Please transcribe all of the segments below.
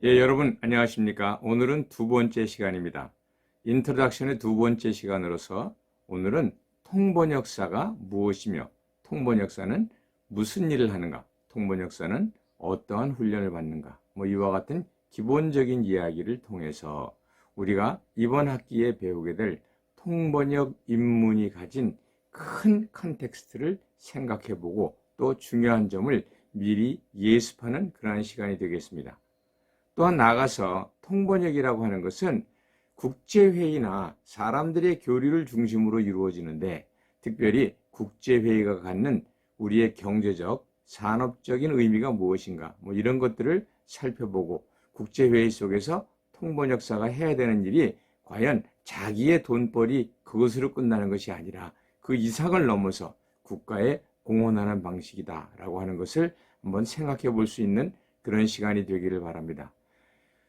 여러분 안녕하십니까? 오늘은 두 번째 시간입니다. 인트로덕션의 두 번째 시간으로서 오늘은 통번역사가 무엇이며 통번역사는 무슨 일을 하는가? 통번역사는 어떠한 훈련을 받는가? 이와 같은 기본적인 이야기를 통해서 우리가 이번 학기에 배우게 될 통번역 입문이 가진 큰 컨텍스트를 생각해보고 또 중요한 점을 미리 예습하는 그러한 시간이 되겠습니다. 또한 나아가서 통번역이라고 하는 것은 국제회의나 사람들의 교류를 중심으로 이루어지는데 특별히 국제회의가 갖는 우리의 경제적, 산업적인 의미가 무엇인가 이런 것들을 살펴보고 국제회의 속에서 통번역사가 해야 되는 일이 과연 자기의 돈벌이 그것으로 끝나는 것이 아니라 그 이상을 넘어서 국가에 공헌하는 방식이다라고 하는 것을 한번 생각해 볼 수 있는 그런 시간이 되기를 바랍니다.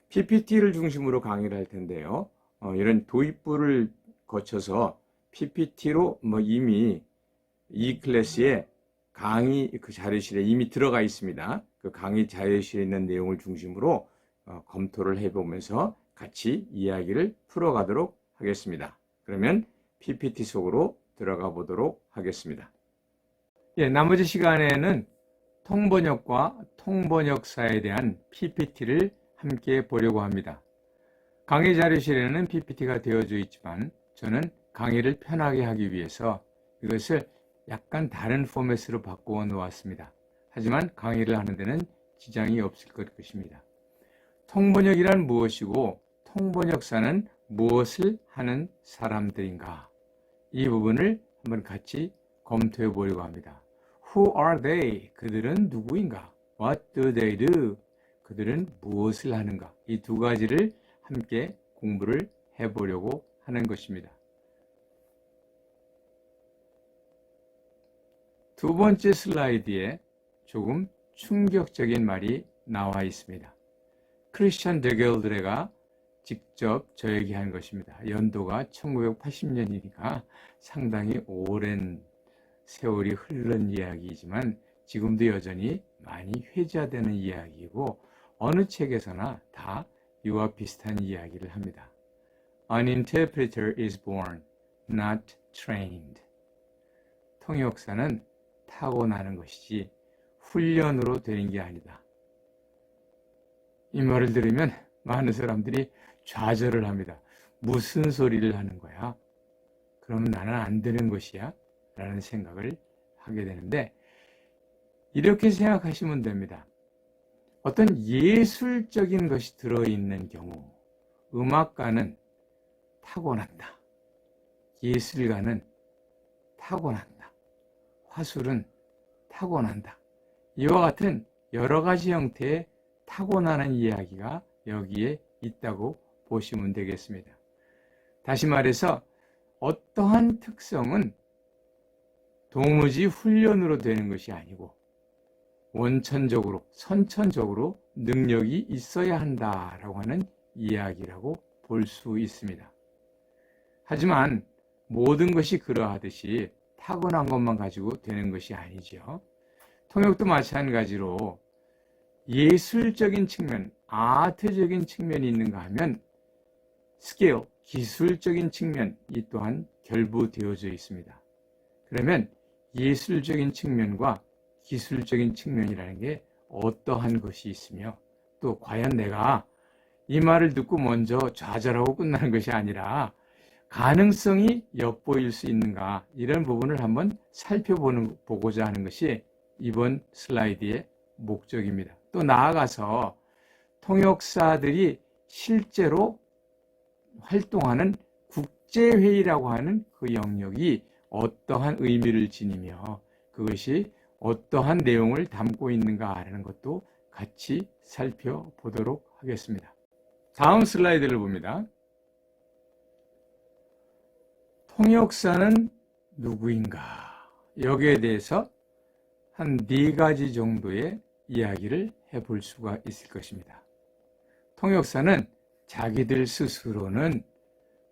PPT를 중심으로 강의를 할 텐데요. 이런 도입부를 거쳐서 PPT로 이미 이 클래스에 강의 그 자료실에 이미 들어가 있습니다. 그 강의 자료실에 있는 내용을 중심으로 검토를 해보면서 같이 이야기를 풀어가도록 하겠습니다. 그러면 PPT 속으로 들어가 보도록 하겠습니다. 나머지 시간에는 통번역과 통번역사에 대한 PPT를 함께 보려고 합니다. 강의 자료실에는 PPT가 되어져 있지만 저는 강의를 편하게 하기 위해서 이것을 약간 다른 포맷으로 바꾸어 놓았습니다. 하지만 강의를 하는 데는 지장이 없을 것입니다. 통번역이란 무엇이고 통번역사는 무엇을 하는 사람들인가? 이 부분을 한번 같이 검토해 보려고 합니다. Who are they? 그들은 누구인가? What do they do? 그들은 무엇을 하는가? 이 두 가지를 함께 공부를 해보려고 하는 것입니다. 두 번째 슬라이드에 조금 충격적인 말이 나와 있습니다. 크리스찬 데겔드레가 직접 저에게 한 것입니다. 연도가 1980년이니까 상당히 오랜 세월이 흐른 이야기이지만 지금도 여전히 많이 회자되는 이야기이고 어느 책에서나 다 이와 비슷한 이야기를 합니다. An interpreter is born, not trained. 통역사는 타고나는 것이지 훈련으로 되는 게 아니다. 이 말을 들으면 많은 사람들이 좌절을 합니다. 무슨 소리를 하는 거야? 그러면 나는 안 되는 것이야? 라는 생각을 하게 되는데 이렇게 생각하시면 됩니다. 어떤 예술적인 것이 들어있는 경우 음악가는 타고난다. 예술가는 타고난다. 화술은 타고난다. 이와 같은 여러 가지 형태의 타고나는 이야기가 여기에 있다고 보시면 되겠습니다. 다시 말해서 어떠한 특성은 도무지 훈련으로 되는 것이 아니고 원천적으로, 선천적으로 능력이 있어야 한다라고 하는 이야기라고 볼 수 있습니다. 하지만 모든 것이 그러하듯이 타고난 것만 가지고 되는 것이 아니죠. 통역도 마찬가지로 예술적인 측면, 아트적인 측면이 있는가 하면 스킬, 기술적인 측면이 또한 결부되어져 있습니다. 그러면 예술적인 측면과 기술적인 측면이라는 게 어떠한 것이 있으며 또 과연 내가 이 말을 듣고 먼저 좌절하고 끝나는 것이 아니라 가능성이 엿보일 수 있는가 이런 부분을 한번 살펴보고자 하는 것이 이번 슬라이드의 목적입니다. 또 나아가서 통역사들이 실제로 활동하는 국제회의라고 하는 그 영역이 어떠한 의미를 지니며 그것이 어떠한 내용을 담고 있는가 하는 것도 같이 살펴보도록 하겠습니다. 다음 슬라이드를 봅니다. 통역사는 누구인가? 여기에 대해서 한 4가지 정도의 이야기를 해볼 수가 있을 것입니다. 통역사는 자기들 스스로는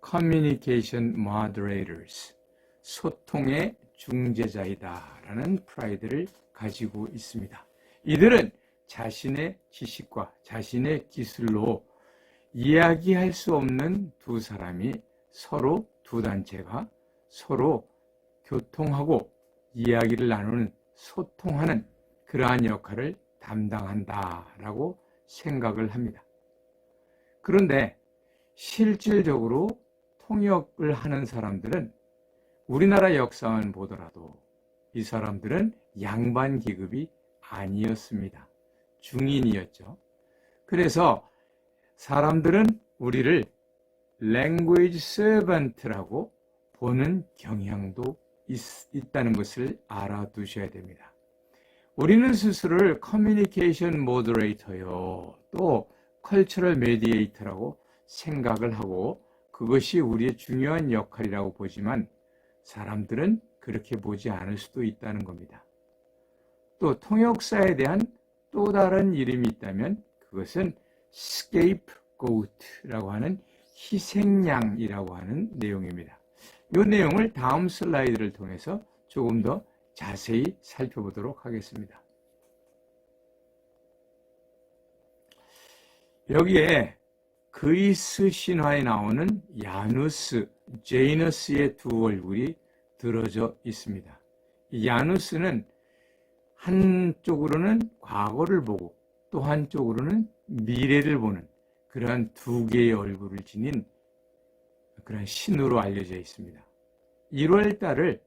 Communication Moderators, 소통의 중재자이다 라는 프라이드를 가지고 있습니다. 이들은 자신의 지식과 자신의 기술로 이야기할 수 없는 두 사람이 서로 두 단체가 서로 교통하고 이야기를 나누는 소통하는 그러한 역할을 담당한다라고 생각을 합니다. 그런데 실질적으로 통역을 하는 사람들은 우리나라 역사만 보더라도 이 사람들은 양반 계급이 아니었습니다. 중인이었죠. 그래서 사람들은 우리를 language servant라고 보는 경향도 있다는 것을 알아두셔야 됩니다. 우리는 스스로를 communication moderator요, 또 cultural mediator라고 생각을 하고 그것이 우리의 중요한 역할이라고 보지만 사람들은 그렇게 보지 않을 수도 있다는 겁니다. 또 통역사에 대한 또 다른 이름이 있다면 그것은 scapegoat라고 하는 희생양이라고 하는 내용입니다. 이 내용을 다음 슬라이드를 통해서 조금 더 자세히 살펴보도록 하겠습니다. 여기에 그리스 신화에 나오는 야누스, 제이너스의 두 얼굴이 들어져 있습니다. 이 야누스는 한쪽으로는 과거를 보고 또 한쪽으로는 미래를 보는 그러한 두 개의 얼굴을 지닌 그런 신으로 알려져 있습니다. 1월 달을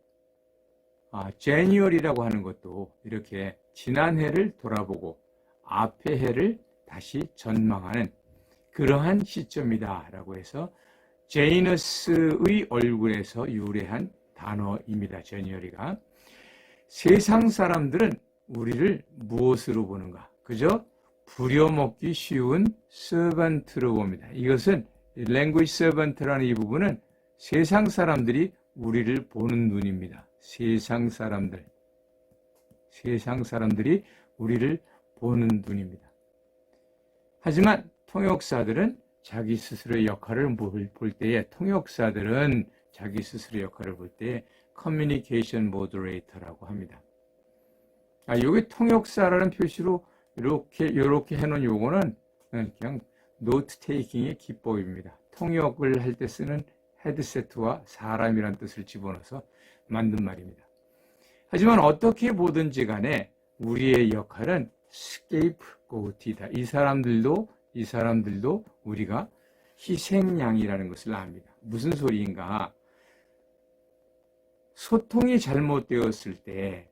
제니얼이라고 하는 것도 이렇게 지난 해를 돌아보고 앞의 해를 다시 전망하는 그러한 시점이다라고 해서 제이너스의 얼굴에서 유래한 단어입니다. 제니얼이가. 세상 사람들은 우리를 무엇으로 보는가? 그저 부려먹기 쉬운 서번트로 봅니다. 이것은 language servant라는 이 부분은 세상 사람들이 우리를 보는 눈입니다. 세상 사람들이 우리를 보는 눈입니다. 하지만 통역사들은 자기 스스로의 역할을 볼 때에 자기 스스로의 역할을 볼 때에 communication moderator라고 합니다. 여기 통역사라는 표시로 이렇게 해놓은 요거는 그냥 노트 테이킹의 기법입니다. 통역을 할 때 쓰는 헤드세트와 사람이란 뜻을 집어넣어서 만든 말입니다. 하지만 어떻게 보든지 간에 우리의 역할은 scapegoat이다. 이 사람들도 우리가 희생양이라는 것을 압니다. 무슨 소리인가? 소통이 잘못되었을 때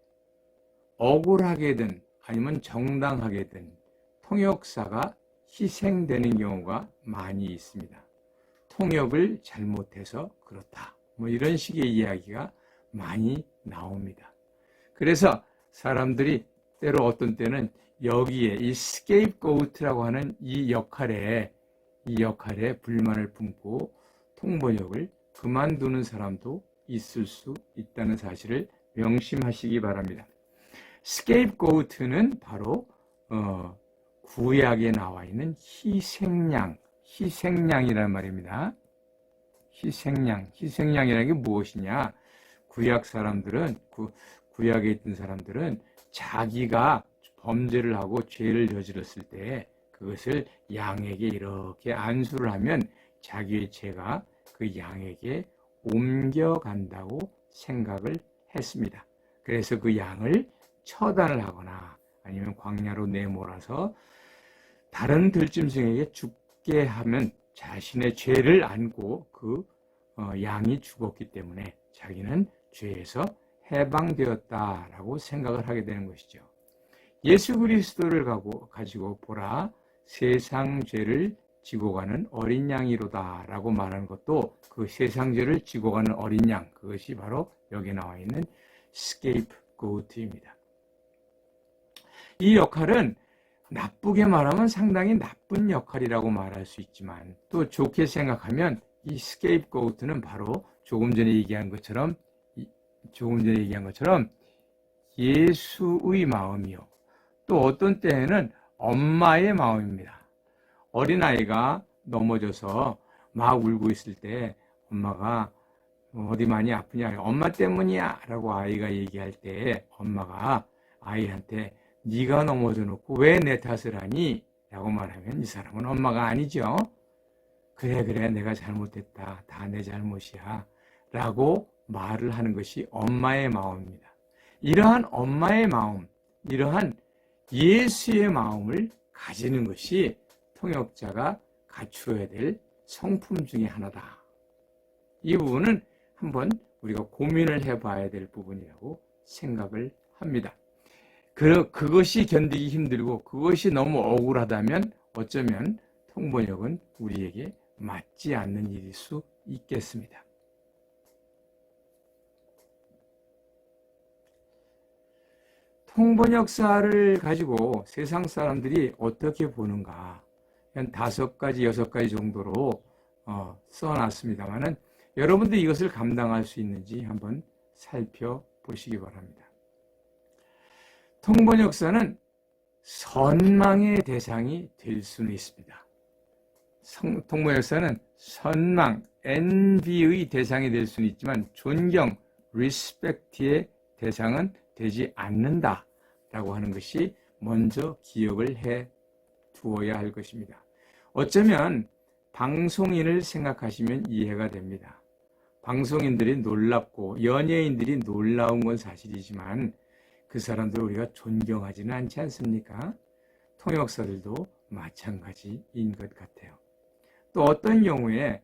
억울하게든 아니면 정당하게든 통역사가 희생되는 경우가 많이 있습니다. 통역을 잘못해서 그렇다. 이런 식의 이야기가 많이 나옵니다. 그래서 사람들이 때로 어떤 때는 여기에 이 scapegoat라고 하는 이 역할에 불만을 품고 통번역을 그만두는 사람도 있을 수 있다는 사실을 명심하시기 바랍니다. scapegoat는 바로 구약에 나와 있는 희생양이라는 말입니다. 희생양이라는 게 무엇이냐? 구약에 있던 사람들은 자기가 범죄를 하고 죄를 저질렀을 때 그것을 양에게 이렇게 안수를 하면 자기의 죄가 그 양에게 옮겨간다고 생각을 했습니다. 그래서 그 양을 처단을 하거나 아니면 광야로 내몰아서 다른 들짐승에게 죽게 하면 자신의 죄를 안고 그 양이 죽었기 때문에 자기는 죄에서 해방되었다라고 생각을 하게 되는 것이죠. 예수 그리스도를 가지고 보라, 세상 죄를 지고 가는 어린 양이로다 라고 말하는 것도 그 세상 죄를 지고 가는 어린 양, 그것이 바로 여기 나와 있는 scapegoat입니다. 이 역할은 나쁘게 말하면 상당히 나쁜 역할이라고 말할 수 있지만 또 좋게 생각하면 이 scapegoat는 바로 조금 전에 얘기한 것처럼 예수의 마음이요. 또 어떤 때에는 엄마의 마음입니다. 어린아이가 넘어져서 막 울고 있을 때 엄마가 어디 많이 아프냐? 엄마 때문이야! 라고 아이가 얘기할 때 엄마가 아이한테 네가 넘어져 놓고 왜 내 탓을 하니? 라고 말하면 이 사람은 엄마가 아니죠. 그래 내가 잘못했다. 다 내 잘못이야. 라고 말을 하는 것이 엄마의 마음입니다. 이러한 엄마의 마음, 이러한 예수의 마음을 가지는 것이 통역자가 갖추어야 될 성품 중에 하나다. 이 부분은 한번 우리가 고민을 해봐야 될 부분이라고 생각을 합니다. 그것이 견디기 힘들고 그것이 너무 억울하다면 어쩌면 통번역은 우리에게 맞지 않는 일일 수 있겠습니다. 통번역사를 가지고 세상 사람들이 어떻게 보는가 한 5가지, 6가지 정도로 써놨습니다만은 여러분들 이것을 감당할 수 있는지 한번 살펴보시기 바랍니다. 통번역사는 선망의 대상이 될 수는 있습니다. 통번역사는 선망, envy의 대상이 될 수는 있지만 존경, respect의 대상은 되지 않는다라고 하는 것이 먼저 기억을 해 두어야 할 것입니다. 어쩌면 방송인을 생각하시면 이해가 됩니다. 방송인들이 놀랍고 연예인들이 놀라운 건 사실이지만 그 사람들을 우리가 존경하지는 않지 않습니까? 통역사들도 마찬가지인 것 같아요. 또 어떤 경우에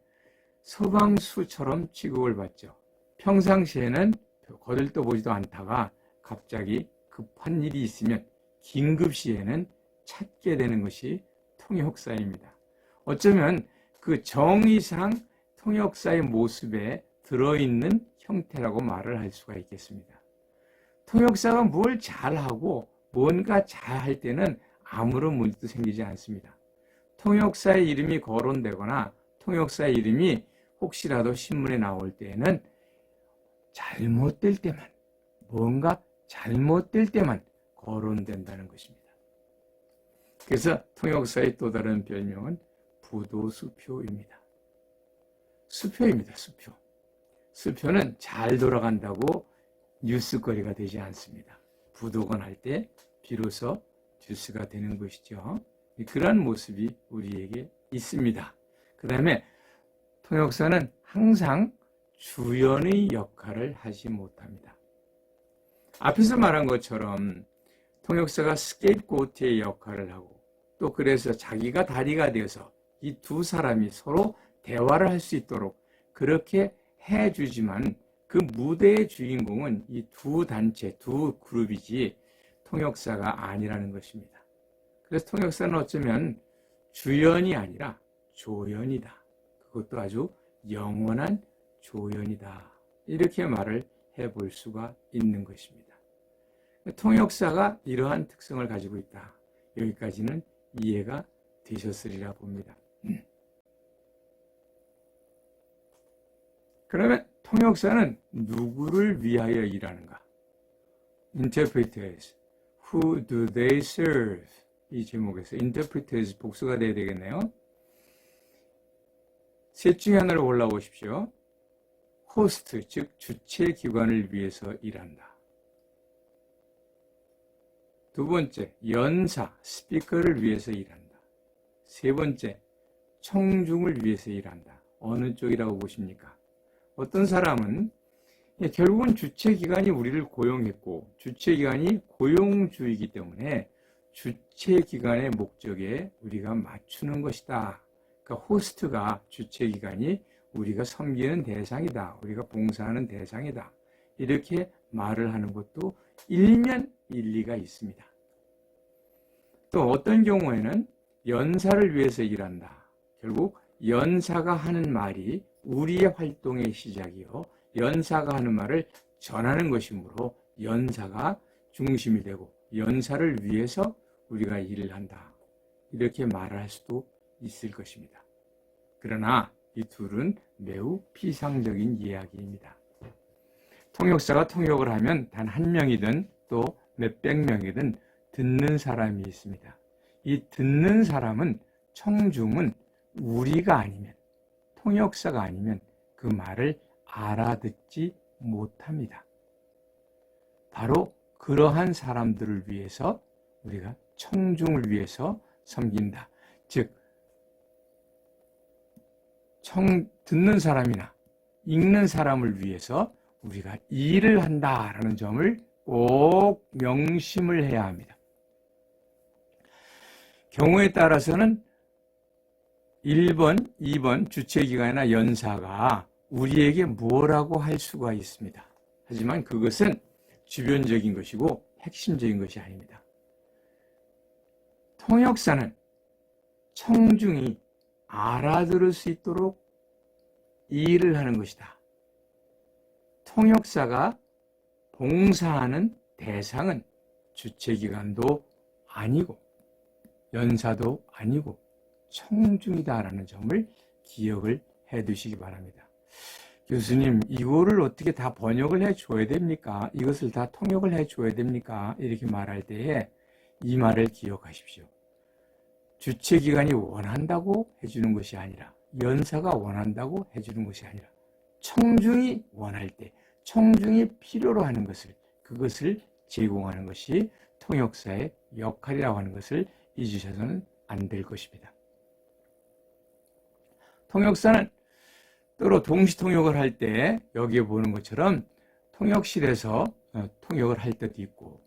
서방수처럼 취급을 받죠. 평상시에는 거들떠보지도 않다가 갑자기 급한 일이 있으면 긴급시에는 찾게 되는 것이 통역사입니다. 어쩌면 그 정의상 통역사의 모습에 들어있는 형태라고 말을 할 수가 있겠습니다. 통역사가 뭘 잘하고 뭔가 잘할 때는 아무런 문제도 생기지 않습니다. 통역사의 이름이 거론되거나 통역사의 이름이 혹시라도 신문에 나올 때에는 잘못될 때만, 뭔가 잘못될 때만 거론된다는 것입니다. 그래서 통역사의 또 다른 별명은 부도수표입니다. 수표입니다. 수표. 수표는 잘 돌아간다고 뉴스거리가 되지 않습니다. 부도가 날 때 비로소 뉴스가 되는 것이죠. 그러한 모습이 우리에게 있습니다. 그 다음에 통역사는 항상 주연의 역할을 하지 못합니다. 앞에서 말한 것처럼 통역사가 스케이프고트의 역할을 하고 또 그래서 자기가 다리가 되어서 이 두 사람이 서로 대화를 할 수 있도록 그렇게 해주지만 그 무대의 주인공은 이 두 단체, 두 그룹이지 통역사가 아니라는 것입니다. 그래서 통역사는 어쩌면 주연이 아니라 조연이다. 그것도 아주 영원한 조연이다. 이렇게 말을 해볼 수가 있는 것입니다. 통역사가 이러한 특성을 가지고 있다. 여기까지는 이해가 되셨으리라 봅니다. 그러면 통역사는 누구를 위하여 일하는가? Interpreters. Who do they serve? 이 제목에서 Interpreters 복수가 돼야 되겠네요. 셋 중에 하나를 골라보십시오. 호스트, 즉 주최기관을 위해서 일한다. 두 번째, 연사, 스피커를 위해서 일한다. 세 번째, 청중을 위해서 일한다. 어느 쪽이라고 보십니까? 어떤 사람은 결국은 주최기관이 우리를 고용했고 주최기관이 고용주이기 때문에 주최기관의 목적에 우리가 맞추는 것이다. 그러니까 호스트가 주최기관이 우리가 섬기는 대상이다. 우리가 봉사하는 대상이다. 이렇게 말을 하는 것도 일면 일리가 있습니다. 또 어떤 경우에는 연사를 위해서 일한다. 결국 연사가 하는 말이 우리의 활동의 시작이요. 연사가 하는 말을 전하는 것이므로 연사가 중심이 되고 연사를 위해서 우리가 일을 한다. 이렇게 말을 할 수도 있을 것입니다. 그러나 이 둘은 매우 피상적인 이야기입니다. 통역사가 통역을 하면 단 한 명이든 또 몇백 명이든 듣는 사람이 있습니다. 이 듣는 사람은 청중은 우리가 아니면 통역사가 아니면 그 말을 알아듣지 못합니다. 바로 그러한 사람들을 위해서 우리가 청중을 위해서 섬긴다. 즉 듣는 사람이나 읽는 사람을 위해서 우리가 일을 한다라는 점을 꼭 명심을 해야 합니다. 경우에 따라서는 1번, 2번 주최기관이나 연사가 우리에게 뭐라고 할 수가 있습니다. 하지만 그것은 주변적인 것이고 핵심적인 것이 아닙니다. 통역사는 청중이 알아들을 수 있도록 일을 하는 것이다. 통역사가 봉사하는 대상은 주최기관도 아니고 연사도 아니고 청중이다라는 점을 기억을 해 두시기 바랍니다. 교수님, 이거를 어떻게 다 번역을 해 줘야 됩니까? 이것을 다 통역을 해 줘야 됩니까? 이렇게 말할 때에 이 말을 기억하십시오. 주최기관이 원한다고 해주는 것이 아니라 연사가 원한다고 해주는 것이 아니라 청중이 원할 때 청중이 필요로 하는 것을 그것을 제공하는 것이 통역사의 역할이라고 하는 것을 잊으셔서는 안 될 것입니다. 통역사는 때로 동시통역을 할 때 여기에 보는 것처럼 통역실에서 통역을 할 때도 있고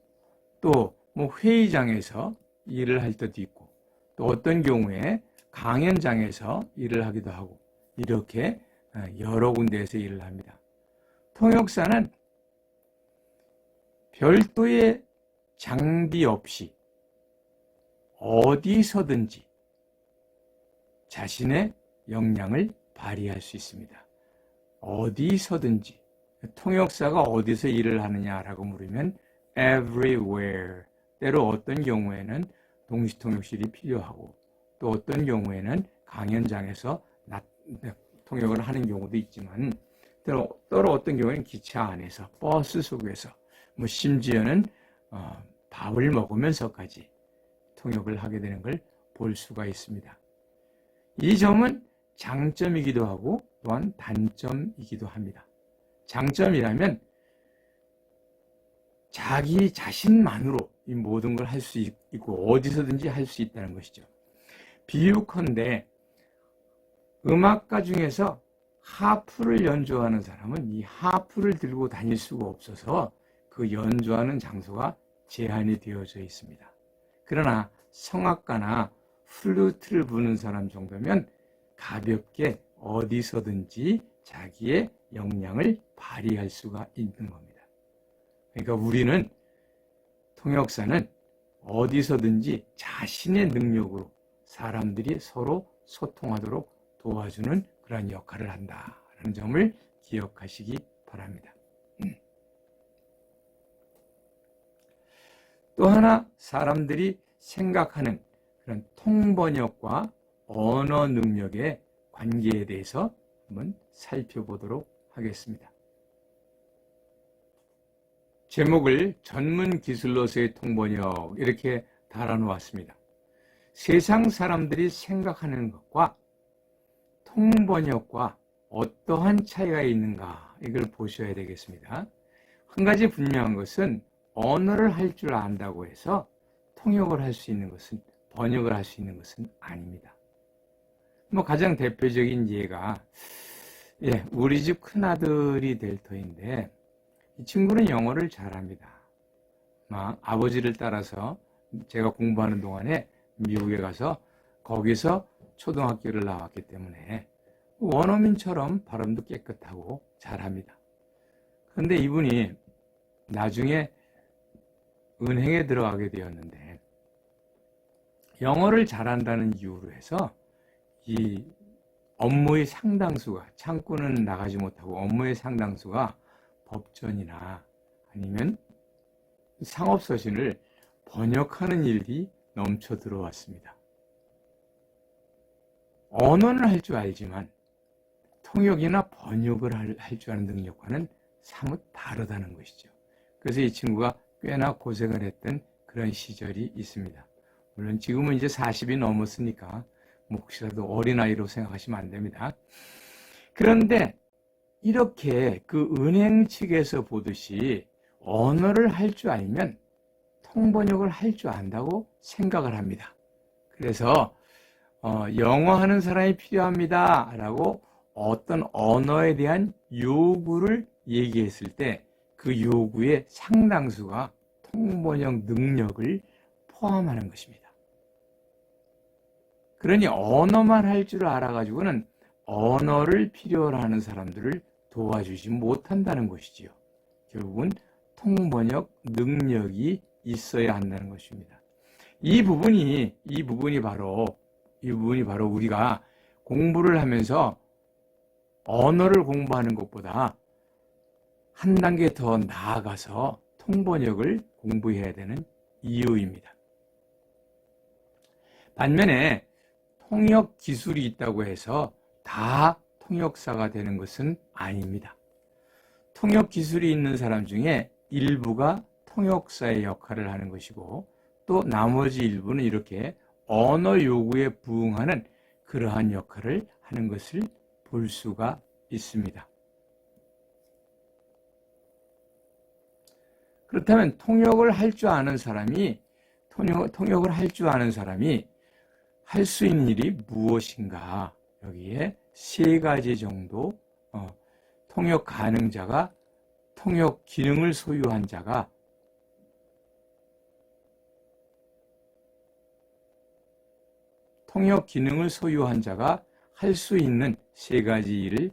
또 뭐 회의장에서 일을 할 때도 있고 또 어떤 경우에 강연장에서 일을 하기도 하고 이렇게 여러 군데에서 일을 합니다. 통역사는 별도의 장비 없이 어디서든지 자신의 역량을 발휘할 수 있습니다. 어디서든지. 통역사가 어디서 일을 하느냐라고 물으면 everywhere. 때로 어떤 경우에는 동시통역실이 필요하고 또 어떤 경우에는 강연장에서 통역을 하는 경우도 있지만 때로 어떤 경우에는 기차 안에서 버스 속에서 뭐 심지어는 밥을 먹으면서까지 통역을 하게 되는 걸 볼 수가 있습니다. 이 점은 장점이기도 하고 또한 단점이기도 합니다. 장점이라면 자기 자신만으로 이 모든 걸 할 수 있고 어디서든지 할 수 있다는 것이죠. 비유컨대 음악가 중에서 하프를 연주하는 사람은 이 하프를 들고 다닐 수가 없어서 그 연주하는 장소가 제한이 되어져 있습니다. 그러나 성악가나 플루트를 부는 사람 정도면 가볍게 어디서든지 자기의 역량을 발휘할 수가 있는 겁니다. 그러니까 우리는 통역사는 어디서든지 자신의 능력으로 사람들이 서로 소통하도록 도와주는 그런 역할을 한다는 점을 기억하시기 바랍니다. 또 하나 사람들이 생각하는 그런 통번역과 언어 능력의 관계에 대해서 한번 살펴보도록 하겠습니다. 제목을 전문 기술로서의 통번역 이렇게 달아놓았습니다. 세상 사람들이 생각하는 것과 통번역과 어떠한 차이가 있는가 이걸 보셔야 되겠습니다. 한 가지 분명한 것은 언어를 할 줄 안다고 해서 통역을 할 수 있는 것은 번역을 할 수 있는 것은 아닙니다. 뭐 가장 대표적인 예가 우리 집 큰아들이 될 터인데 이 친구는 영어를 잘합니다. 아버지를 따라서 제가 공부하는 동안에 미국에 가서 거기서 초등학교를 나왔기 때문에 원어민처럼 발음도 깨끗하고 잘합니다. 그런데 이분이 나중에 은행에 들어가게 되었는데 영어를 잘한다는 이유로 해서 이 업무의 상당수가 창구는 나가지 못하고 업무의 상당수가 법전이나 아니면 상업서신을 번역하는 일이 넘쳐 들어왔습니다. 언어는 할 줄 알지만 통역이나 번역을 할 줄 아는 능력과는 사뭇 다르다는 것이죠. 그래서 이 친구가 꽤나 고생을 했던 그런 시절이 있습니다. 물론 지금은 이제 40이 넘었으니까 혹시라도 어린아이로 생각하시면 안 됩니다. 그런데 이렇게 그 은행 측에서 보듯이 언어를 할 줄 알면 통번역을 할 줄 안다고 생각을 합니다. 그래서 영어 하는 사람이 필요합니다 라고 어떤 언어에 대한 요구를 얘기했을 때 그 요구의 상당수가 통번역 능력을 포함하는 것입니다. 그러니 언어만 할 줄 알아가지고는 언어를 필요로 하는 사람들을 도와주지 못한다는 것이지요. 결국은 통번역 능력이 있어야 한다는 것입니다. 이 부분이 바로 우리가 공부를 하면서 언어를 공부하는 것보다 한 단계 더 나아가서 통번역을 공부해야 되는 이유입니다. 반면에 통역 기술이 있다고 해서 다 통역사가 되는 것은 아닙니다. 통역 기술이 있는 사람 중에 일부가 통역사의 역할을 하는 것이고 또 나머지 일부는 이렇게 언어 요구에 부응하는 그러한 역할을 하는 것을 볼 수가 있습니다. 그렇다면 통역을 할 줄 아는 사람이 할 수 있는 일이 무엇인가? 여기에 세 가지 정도 통역 가능자가 통역 기능을 소유한 자가 할 수 있는 세 가지 일을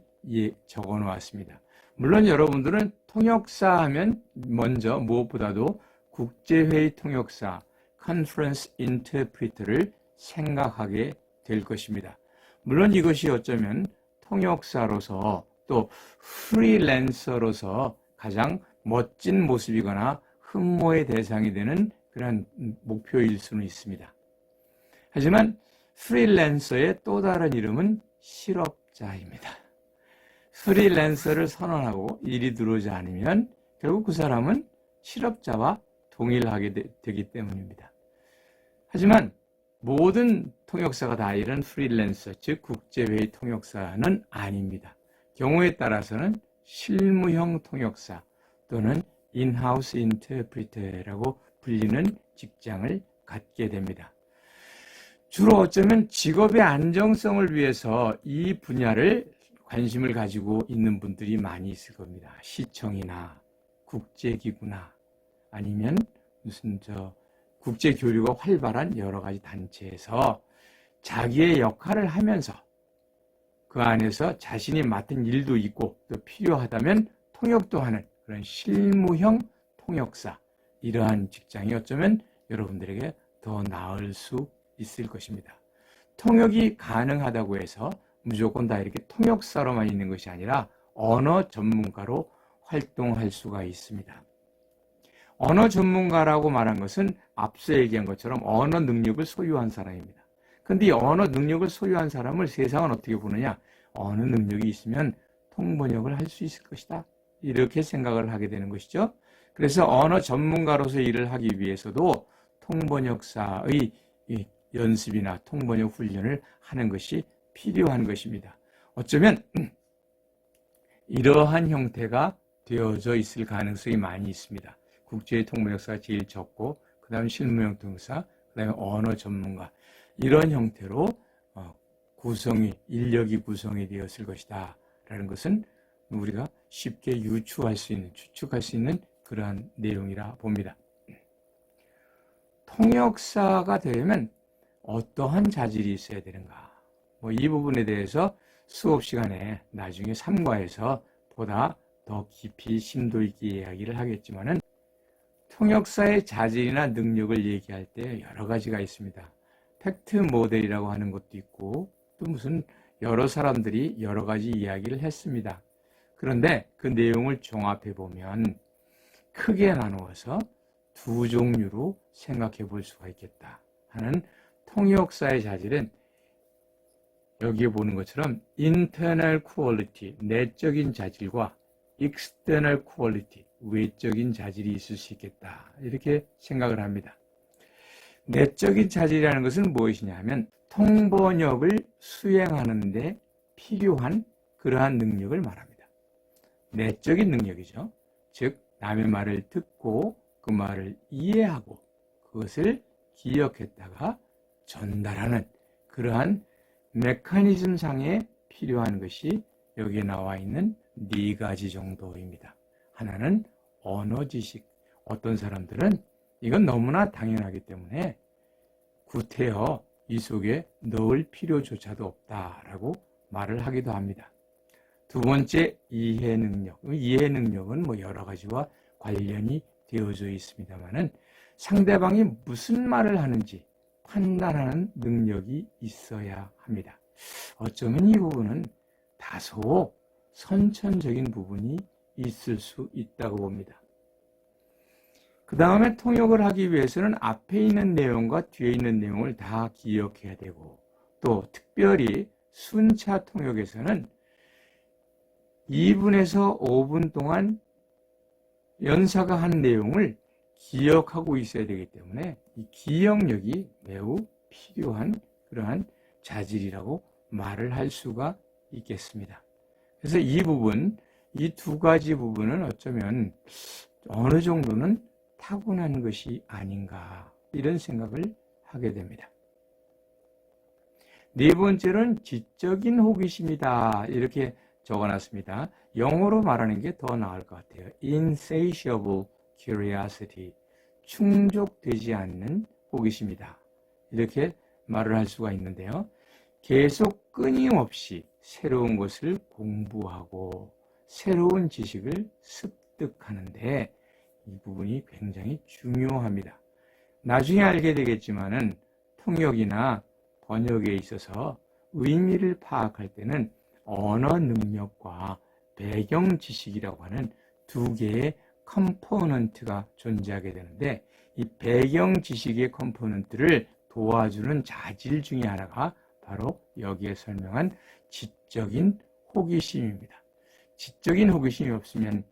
적어 놓았습니다. 물론 여러분들은 통역사 하면 먼저 무엇보다도 국제회의 통역사, Conference Interpreter를 생각하게 될 것입니다. 물론 이것이 어쩌면 통역사로서 또 프리랜서로서 가장 멋진 모습이거나 흠모의 대상이 되는 그런 목표일 수는 있습니다. 하지만 프리랜서의 또 다른 이름은 실업자입니다. 프리랜서를 선언하고 일이 들어오지 않으면 결국 그 사람은 실업자와 동일하게 되기 때문입니다. 하지만 모든 통역사가 다 이런 프리랜서, 즉 국제회의 통역사는 아닙니다. 경우에 따라서는 실무형 통역사 또는 인하우스 인터프리터라고 불리는 직장을 갖게 됩니다. 주로 어쩌면 직업의 안정성을 위해서 이 분야를 관심을 가지고 있는 분들이 많이 있을 겁니다. 시청이나 국제기구나 아니면 무슨 국제교류가 활발한 여러 가지 단체에서 자기의 역할을 하면서 그 안에서 자신이 맡은 일도 있고 또 필요하다면 통역도 하는 그런 실무형 통역사, 이러한 직장이 어쩌면 여러분들에게 더 나을 수 있을 것입니다. 통역이 가능하다고 해서 무조건 다 이렇게 통역사로만 있는 것이 아니라 언어 전문가로 활동할 수가 있습니다. 언어 전문가라고 말한 것은 앞서 얘기한 것처럼 언어 능력을 소유한 사람입니다. 그런데 이 언어 능력을 소유한 사람을 세상은 어떻게 보느냐? 언어 능력이 있으면 통번역을 할 수 있을 것이다. 이렇게 생각을 하게 되는 것이죠. 그래서 언어 전문가로서 일을 하기 위해서도 통번역사의 연습이나 통번역 훈련을 하는 것이 필요한 것입니다. 어쩌면 이러한 형태가 되어져 있을 가능성이 많이 있습니다. 국제의 통번역사가 제일 적고 그 다음에 실무형 통역사, 그 다음에 언어 전문가, 이런 형태로 인력이 구성이 되었을 것이다 라는 것은 우리가 쉽게 추측할 수 있는 그러한 내용이라 봅니다. 통역사가 되려면 어떠한 자질이 있어야 되는가? 이 부분에 대해서 수업 시간에 나중에 3과에서 보다 더 깊이 심도 있게 이야기를 하겠지만은 통역사의 자질이나 능력을 얘기할 때 여러 가지가 있습니다. 팩트 모델이라고 하는 것도 있고 또 무슨 여러 사람들이 여러 가지 이야기를 했습니다. 그런데 그 내용을 종합해 보면 크게 나누어서 두 종류로 생각해 볼 수가 있겠다 하는 통역사의 자질은 여기에 보는 것처럼 internal quality, 내적인 자질과 external quality, 외적인 자질이 있을 수 있겠다. 이렇게 생각을 합니다. 내적인 자질이라는 것은 무엇이냐 하면 통번역을 수행하는 데 필요한 그러한 능력을 말합니다. 내적인 능력이죠. 즉 남의 말을 듣고 그 말을 이해하고 그것을 기억했다가 전달하는 그러한 메커니즘 상에 필요한 것이 여기에 나와 있는 네 가지 정도입니다. 하나는 언어 지식. 어떤 사람들은 이건 너무나 당연하기 때문에 구태여 이 속에 넣을 필요조차도 없다라고 말을 하기도 합니다. 두 번째, 이해 능력. 이해 능력은 뭐 여러 가지와 관련이 되어져 있습니다만은 상대방이 무슨 말을 하는지 판단하는 능력이 있어야 합니다. 어쩌면 이 부분은 다소 선천적인 부분이 있을 수 있다고 봅니다. 그 다음에 통역을 하기 위해서는 앞에 있는 내용과 뒤에 있는 내용을 다 기억해야 되고, 또 특별히 순차 통역에서는 2분에서 5분 동안 연사가 한 내용을 기억하고 있어야 되기 때문에 이 기억력이 매우 필요한 그러한 자질이라고 말을 할 수가 있겠습니다. 그래서 이 부분, 이 두 가지 부분은 어쩌면 어느 정도는 타고난 것이 아닌가 이런 생각을 하게 됩니다. 네 번째는 지적인 호기심이다 이렇게 적어놨습니다. 영어로 말하는 게 더 나을 것 같아요. insatiable curiosity, 충족되지 않는 호기심이다 이렇게 말을 할 수가 있는데요. 계속 끊임없이 새로운 것을 공부하고 새로운 지식을 습득하는데 이 부분이 굉장히 중요합니다. 나중에 알게 되겠지만은 통역이나 번역에 있어서 의미를 파악할 때는 언어 능력과 배경 지식이라고 하는 두 개의 컴포넌트가 존재하게 되는데 이 배경 지식의 컴포넌트를 도와주는 자질 중에 하나가 바로 여기에 설명한 지적인 호기심입니다. 지적인 호기심이 없으면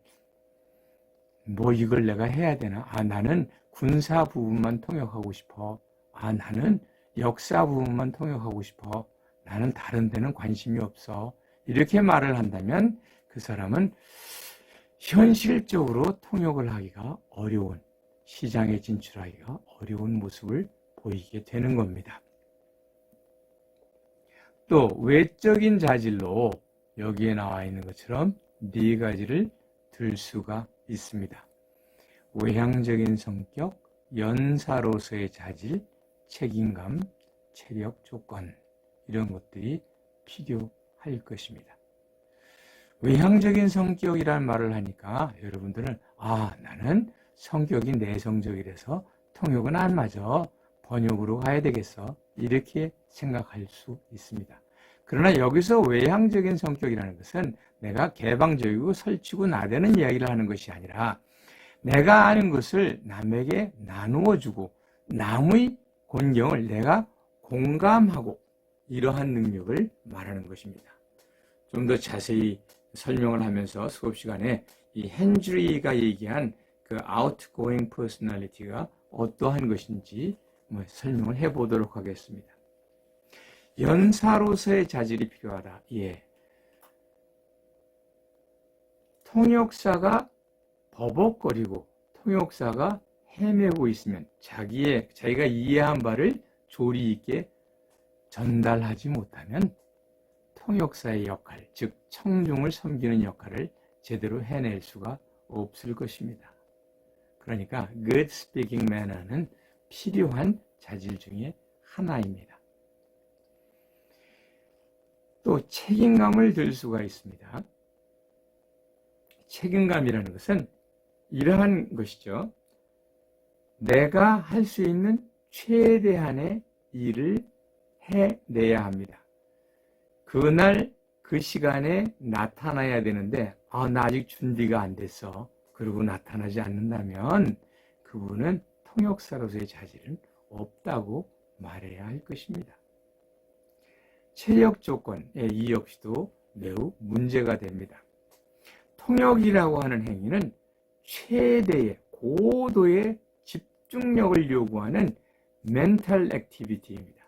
뭐 이걸 내가 해야 되나? 나는 군사 부분만 통역하고 싶어. 나는 역사 부분만 통역하고 싶어. 나는 다른 데는 관심이 없어. 이렇게 말을 한다면 그 사람은 현실적으로 통역을 하기가 어려운, 시장에 진출하기가 어려운 모습을 보이게 되는 겁니다. 또 외적인 자질로 여기에 나와 있는 것처럼 네 가지를 들 수가 있습니다. 외향적인 성격, 연사로서의 자질, 책임감, 체력 조건 이런 것들이 필요할 것입니다. 외향적인 성격이란 말을 하니까 여러분들은 나는 성격이 내성적이라서 통역은 안 맞아. 번역으로 가야 되겠어. 이렇게 생각할 수 있습니다. 그러나 여기서 외향적인 성격이라는 것은 내가 개방적이고 설치고 나대는 이야기를 하는 것이 아니라 내가 아는 것을 남에게 나누어 주고 남의 곤경을 내가 공감하고 이러한 능력을 말하는 것입니다. 좀 더 자세히 설명을 하면서 수업 시간에 이 헨즈리가 얘기한 그 outgoing personality가 어떠한 것인지 설명을 해보도록 하겠습니다. 연사로서의 자질이 필요하다. 통역사가 버벅거리고 통역사가 헤매고 있으면 자기가 이해한 바를 조리 있게 전달하지 못하면 통역사의 역할, 즉 청중을 섬기는 역할을 제대로 해낼 수가 없을 것입니다. 그러니까 good speaking manner는 필요한 자질 중에 하나입니다. 또 책임감을 들 수가 있습니다. 책임감이라는 것은 이러한 것이죠. 내가 할 수 있는 최대한의 일을 해내야 합니다. 그날 그 시간에 나타나야 되는데 나 아직 준비가 안 됐어. 그리고 나타나지 않는다면 그분은 통역사로서의 자질은 없다고 말해야 할 것입니다. 체력 조건, 이 역시도 매우 문제가 됩니다. 통역이라고 하는 행위는 최대의 고도의 집중력을 요구하는 멘탈 액티비티입니다.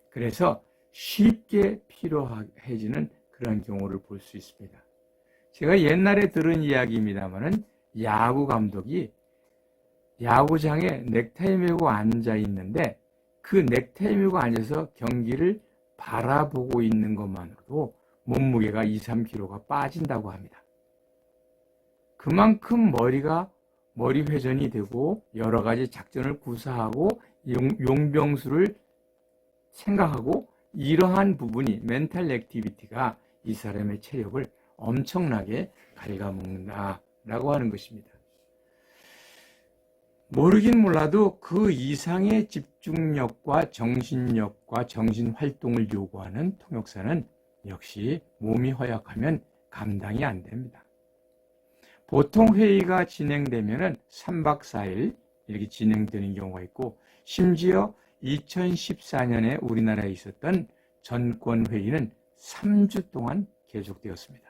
그래서 쉽게 피로해지는 그런 경우를 볼 수 있습니다. 제가 옛날에 들은 이야기입니다만은 야구 감독이 야구장에 넥타이 메고 앉아 있는데 그 넥타이 메고 앉아서 경기를 바라보고 있는 것만으로도 몸무게가 2, 3kg가 빠진다고 합니다. 그만큼 머리 회전이 되고 여러 가지 작전을 구사하고 용병수를 생각하고 이러한 부분이 멘탈 액티비티가 이 사람의 체력을 엄청나게 갉아먹는다라고 하는 것입니다. 모르긴 몰라도 그 이상의 집중력과 정신력과 정신활동을 요구하는 통역사는 역시 몸이 허약하면 감당이 안 됩니다. 보통 회의가 진행되면 3박 4일 이렇게 진행되는 경우가 있고 심지어 2014년에 우리나라에 있었던 전권회의는 3주 동안 계속되었습니다.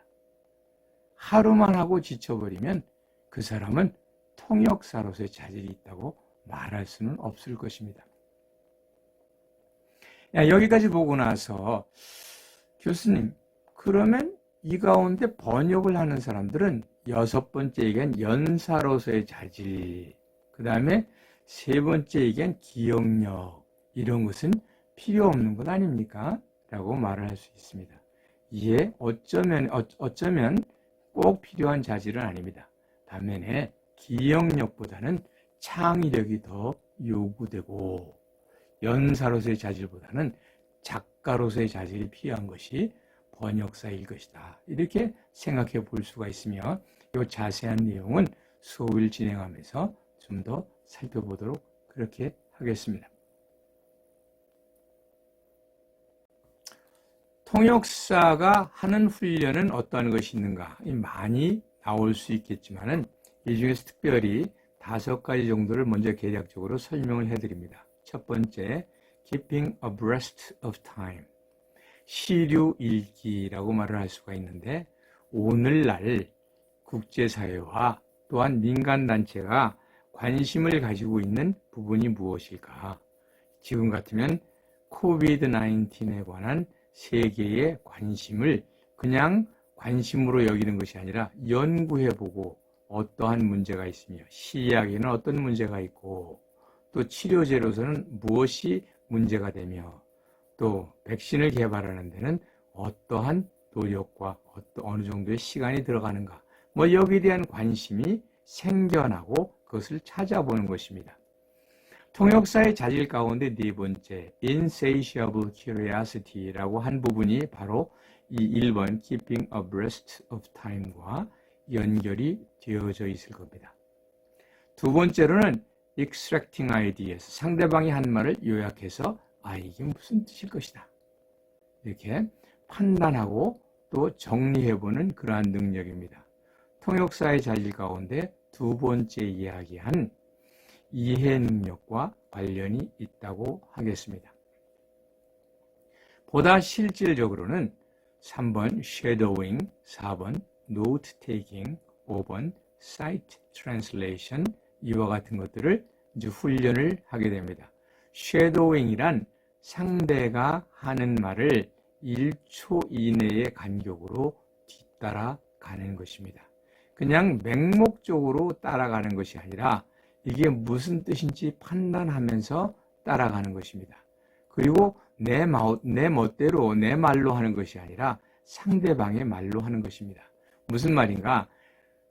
하루만 하고 지쳐버리면 그 사람은 통역사로서의 자질이 있다고 말할 수는 없을 것입니다. 여기까지 보고 나서 교수님, 그러면 이 가운데 번역을 하는 사람들은 6번째 얘기한 연사로서의 자질, 그 다음에 3번째 얘기한 기억력, 이런 것은 필요 없는 것 아닙니까? 라고 말을 할 수 있습니다. 이에 어쩌면 꼭 필요한 자질은 아닙니다. 반면에 기억력보다는 창의력이 더 요구되고 연사로서의 자질보다는 작가로서의 자질이 필요한 것이 번역사일 것이다. 이렇게 생각해 볼 수가 있으며 이 자세한 내용은 수업을 진행하면서 좀 더 살펴보도록 그렇게 하겠습니다. 통역사가 하는 훈련은 어떠한 것이 있는가? 많이 나올 수 있겠지만은 이 중에서 특별히 5가지 정도를 먼저 개략적으로 설명을 해드립니다. 첫 번째, keeping abreast of time. 시류 읽기라고 말을 할 수가 있는데 오늘날 국제사회와 또한 민간단체가 관심을 가지고 있는 부분이 무엇일까? 지금 같으면 코비드-19에 관한 세계의 관심을 그냥 관심으로 여기는 것이 아니라 연구해보고 어떠한 문제가 있으며 시약에는 어떤 문제가 있고 또 치료제로서는 무엇이 문제가 되며 또 백신을 개발하는 데는 어떠한 노력과 어느 정도의 시간이 들어가는가 여기에 대한 관심이 생겨나고 그것을 찾아보는 것입니다. 통역사의 자질 가운데 4번째 insatiable curiosity라고 한 부분이 바로 이 1번 keeping abreast of time과 연결이 되어져 있을 겁니다. 2번째로는 extracting ideas, 상대방이 한 말을 요약해서 이게 무슨 뜻일 것이다. 이렇게 판단하고 또 정리해보는 그러한 능력입니다. 통역사의 자질 가운데 2번째 이야기한 이해 능력과 관련이 있다고 하겠습니다. 보다 실질적으로는 3번 shadowing, 4번 note taking, 5번 sight translation 이와 같은 것들을 이제 훈련을 하게 됩니다. shadowing이란 상대가 하는 말을 1초 이내의 간격으로 뒤따라가는 것입니다. 그냥 맹목적으로 따라가는 것이 아니라 이게 무슨 뜻인지 판단하면서 따라가는 것입니다. 그리고 내 멋대로 내 말로 하는 것이 아니라 상대방의 말로 하는 것입니다. 무슨 말인가?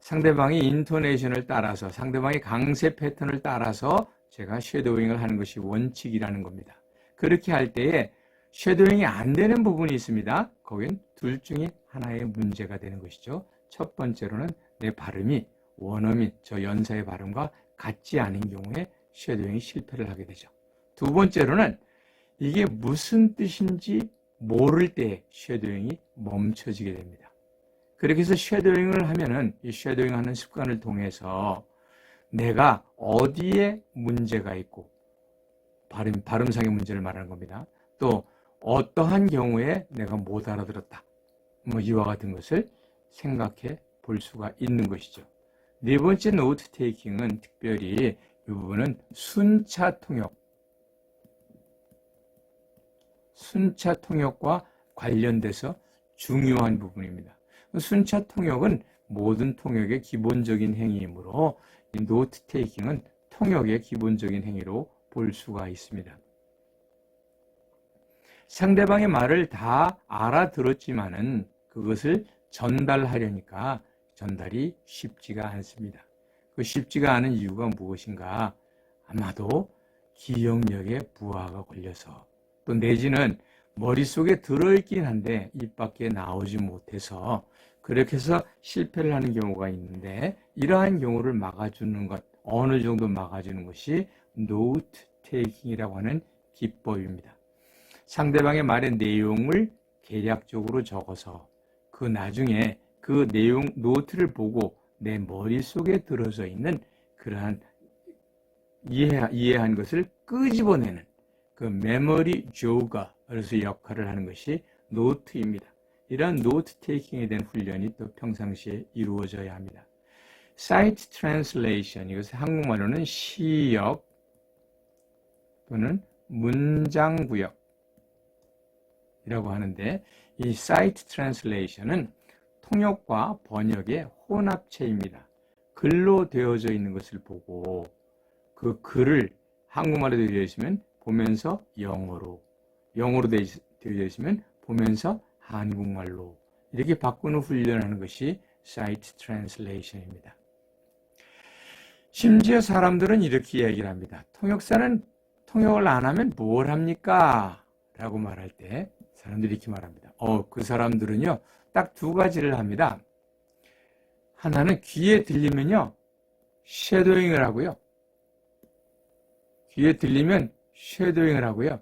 상대방의 인토네이션을 따라서 상대방의 강세 패턴을 따라서 제가 쉐도잉을 하는 것이 원칙이라는 겁니다. 그렇게 할 때에 쉐도잉이 안 되는 부분이 있습니다. 거긴 둘 중에 하나의 문제가 되는 것이죠. 첫 번째로는 내 발음이 원어민, 저 연사의 발음과 같지 않은 경우에 쉐도잉이 실패를 하게 되죠. 두 번째로는 이게 무슨 뜻인지 모를 때 쉐도잉이 멈춰지게 됩니다. 그렇게 해서 쉐도잉을 하면은 이 쉐도잉 하는 습관을 통해서 내가 어디에 문제가 있고 발음상의 문제를 말하는 겁니다. 또 어떠한 경우에 내가 못 알아들었다. 이와 같은 것을 생각해 볼 수가 있는 것이죠. 네 번째 노트 테이킹은 특별히 이 부분은 순차 통역과 관련돼서 중요한 부분입니다. 순차 통역은 모든 통역의 기본적인 행위이므로 이 노트 테이킹은 통역의 기본적인 행위로 볼 수가 있습니다. 상대방의 말을 다 알아들었지만은 그것을 전달하려니까 전달이 쉽지가 않습니다. 그 쉽지가 않은 이유가 무엇인가? 아마도 기억력에 부하가 걸려서, 또 내지는 머릿속에 들어있긴 한데 입 밖에 나오지 못해서 그렇게 해서 실패를 하는 경우가 있는데, 이러한 경우를 막아주는 것, 어느 정도 막아주는 것이 노트 테이킹이라고 하는 기법입니다. 상대방의 말의 내용을 계략적으로 적어서 그 나중에 그 내용 노트를 보고 내 머릿속에 들어져 있는 그러한 이해한 것을 끄집어내는 그 메모리 조거로서 역할을 하는 것이 노트입니다. 이러한 노트 테이킹에 대한 훈련이 또 평상시에 이루어져야 합니다. 사이트 트랜슬레이션, 이것을 한국말로는 시역 또는 문장구역 이라고 하는데, 이 사이트 트랜슬레이션은 통역과 번역의 혼합체입니다. 글로 되어져 있는 것을 보고 그 글을 한국말로 되어 있으면 보면서 영어로 되어 있으면 보면서 한국말로 이렇게 바꾸는 훈련을 하는 것이 사이트 트랜슬레이션입니다. 심지어 사람들은 이렇게 얘기를 합니다. 통역사는 통역을 안 하면 뭘 합니까? 라고 말할 때 사람들이 이렇게 말합니다. 그 사람들은요, 딱 두 가지를 합니다. 하나는 귀에 들리면요, 쉐도잉을 하고요. 귀에 들리면 쉐도잉을 하고요.